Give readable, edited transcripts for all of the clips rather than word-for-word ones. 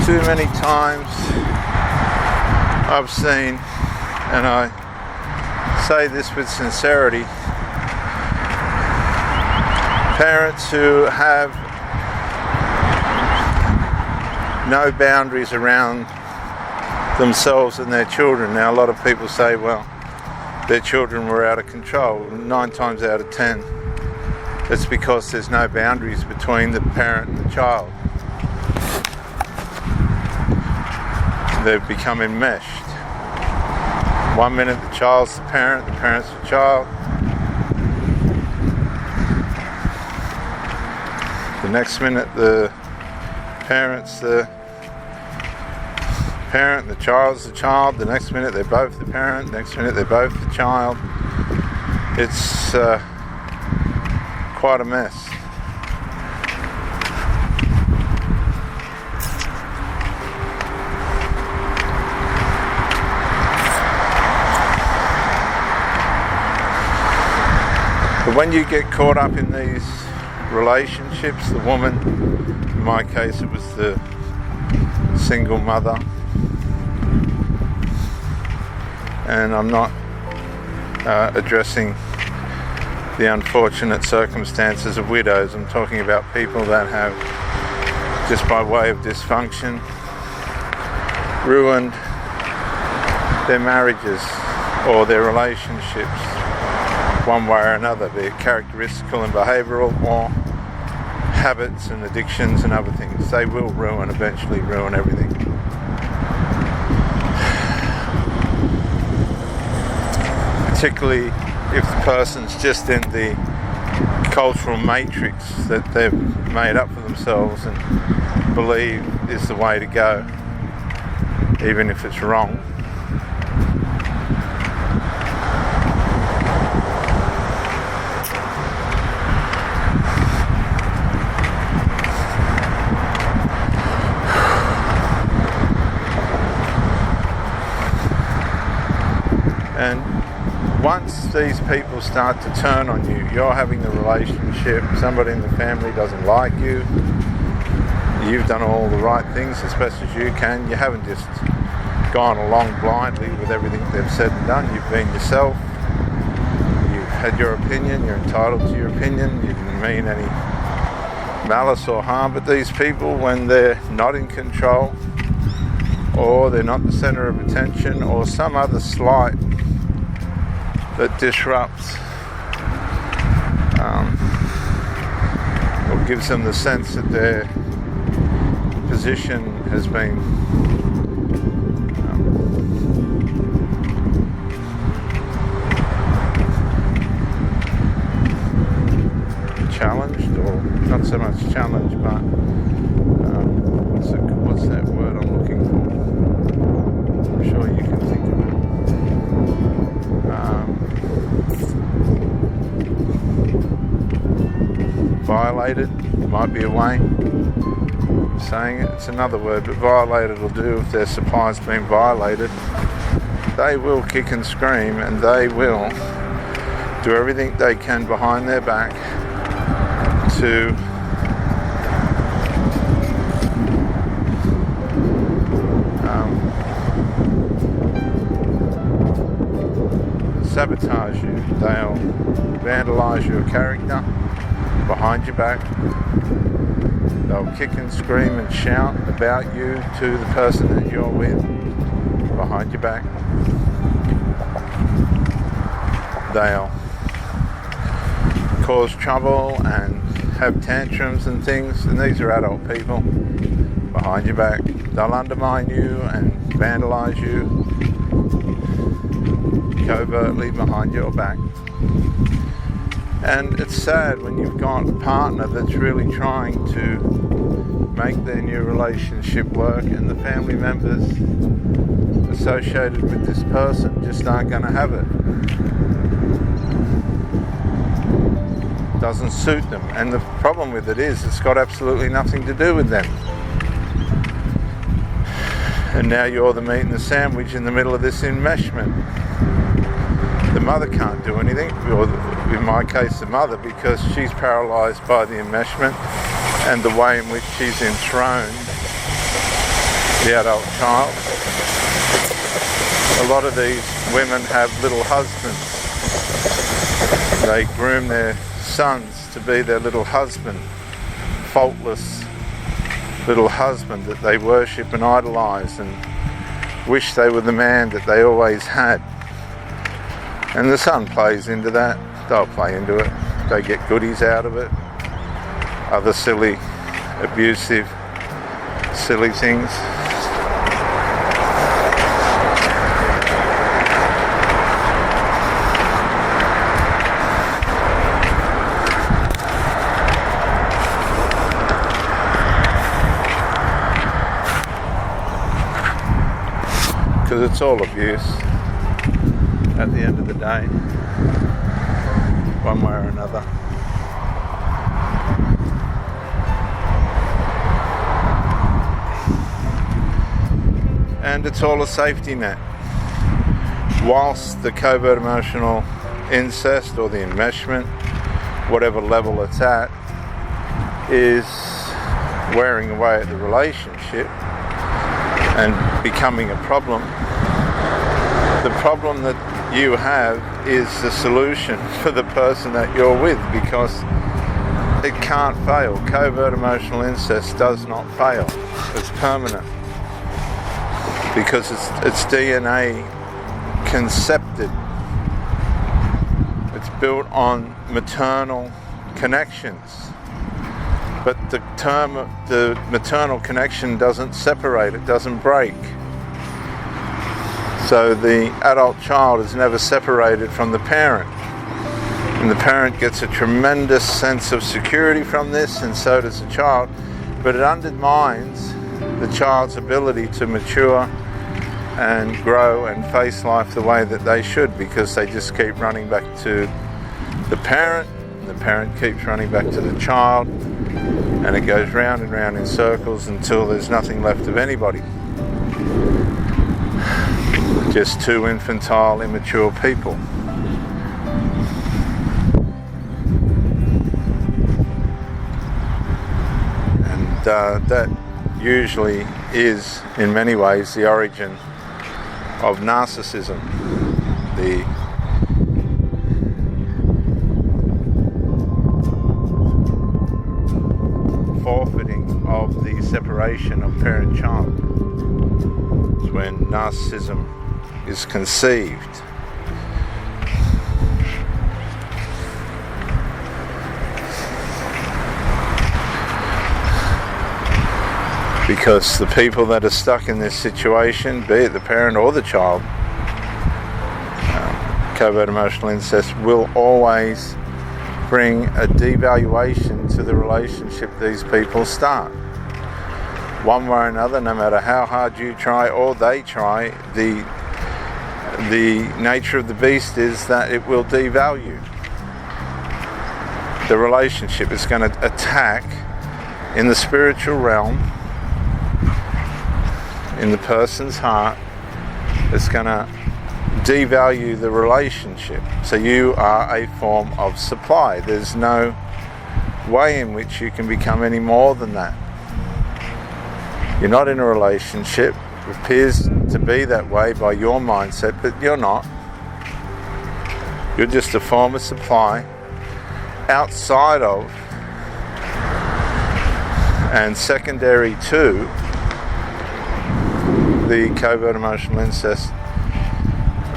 Too many times I've seen, and I say this with sincerity, parents who have no boundaries around themselves and their children. Now, a lot of people say, well, their children were out of control. 9 times out of 10, it's because there's no boundaries between the parent and the child. They've become enmeshed. One minute the child's the parent's the child. The next minute the parent's the parent, the child's the child. The next minute they're both the parent, next minute they're both the child. It's quite a mess. But when you get caught up in these relationships, the woman, in my case it was the single mother, and I'm not addressing the unfortunate circumstances of widows. I'm talking about people that have, just by way of dysfunction, ruined their marriages or their relationships one way or another, be it characteristical and behavioural or habits and addictions and other things. They will eventually ruin everything. Particularly if the person's just in the cultural matrix that they've made up for themselves and believe is the way to go, even if it's wrong. And once these people start to turn on you, you're having the relationship, somebody in the family doesn't like you, you've done all the right things as best as you can, you haven't just gone along blindly with everything they've said and done, you've been yourself, you've had your opinion, you're entitled to your opinion, you didn't mean any malice or harm, but these people, when they're not in control, or they're not the centre of attention, or some other slight that disrupts or gives them the sense that their position has been challenged, or not so much challenged, but what's that word I'm looking for? I'm sure you can think of it. Violated might be a way of saying it. It's another word, but violated will do. If their supply's been violated, they will kick and scream, and they will do everything they can behind their back to sabotage you. They'll vandalise your character behind your back. They'll kick and scream and shout about you to the person that you're with behind your back. They'll cause trouble and have tantrums and things, and these are adult people behind your back. They'll undermine you and vandalise you covertly behind your back. And it's sad when you've got a partner that's really trying to make their new relationship work, and the family members associated with this person just aren't going to have it. Doesn't suit them. And the problem with it is it's got absolutely nothing to do with them. And now you're the meat and the sandwich in the middle of this enmeshment. The mother can't do anything, or in my case the mother, because she's paralysed by the enmeshment and the way in which she's enthroned the adult child. A lot of these women have little husbands. They groom their sons to be their little husband, faultless little husband that they worship and idolize and wish they were the man that they always had. And the son plays into that. They'll play into it. They get goodies out of it. Other silly, abusive, silly things. Because it's all abuse at the end of the day, one way or another. And it's all a safety net. Whilst the covert emotional incest or the enmeshment, whatever level it's at, is wearing away at the relationship and becoming a problem, the problem that you have is the solution for the person that you're with, because it can't fail. Covert emotional incest does not fail. It's permanent because it's DNA concepted. It's built on maternal connections. But the maternal connection doesn't separate, it doesn't break. So the adult child is never separated from the parent. And the parent gets a tremendous sense of security from this, and so does the child. But it undermines the child's ability to mature and grow and face life the way that they should, because they just keep running back to the parent, and the parent keeps running back to the child, and it goes round and round in circles until there's nothing left of anybody. Just two infantile, immature people. And that usually is, in many ways, the origin of narcissism. The forfeiting of the separation of parent-child. It's when narcissism is conceived. Because the people that are stuck in this situation, be it the parent or the child, covert emotional incest will always bring a devaluation to the relationship these people start. One way or another, no matter how hard you try or they try, the nature of the beast is that it will devalue. The relationship is going to attack in the spiritual realm, in the person's heart. It's going to devalue the relationship. So you are a form of supply. There's no way in which you can become any more than that. You're not in a relationship. It appears to be that way by your mindset, but you're not. You're just a form of supply outside of and secondary to the covert emotional incest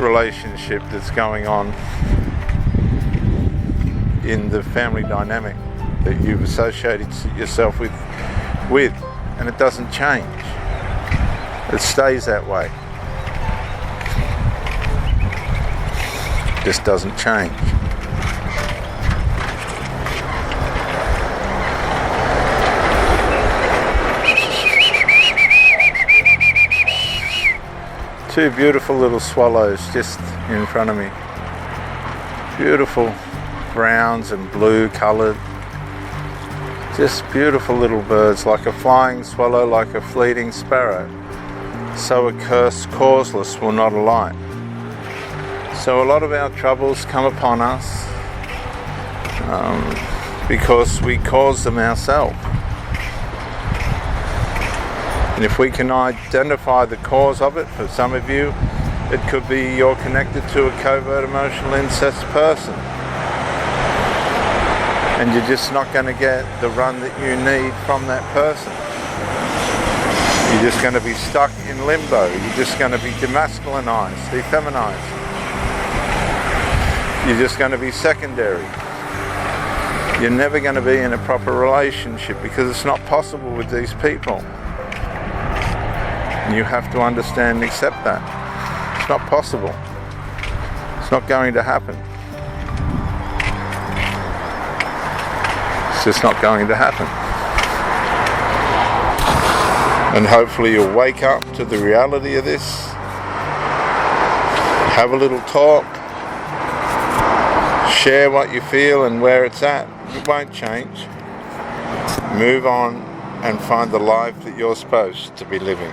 relationship that's going on in the family dynamic that you've associated yourself with, and it doesn't change. It stays that way. It just doesn't change. Two beautiful little swallows just in front of me. Beautiful browns and blue coloured. Just beautiful little birds, like a flying swallow, like a fleeting sparrow. So accursed, causeless, will not alight. So a lot of our troubles come upon us because we cause them ourselves. And if we can identify the cause of it, for some of you, it could be you're connected to a covert emotional incest person. And you're just not going to get the run that you need from that person. You're just going to be stuck in limbo. You're just going to be demasculinized, defeminized. You're just going to be secondary. You're never going to be in a proper relationship because it's not possible with these people. You have to understand and accept that. It's not possible. It's not going to happen. It's just not going to happen. And hopefully you'll wake up to the reality of this. Have a little talk. Share what you feel and where it's at. It won't change. Move on and find the life that you're supposed to be living.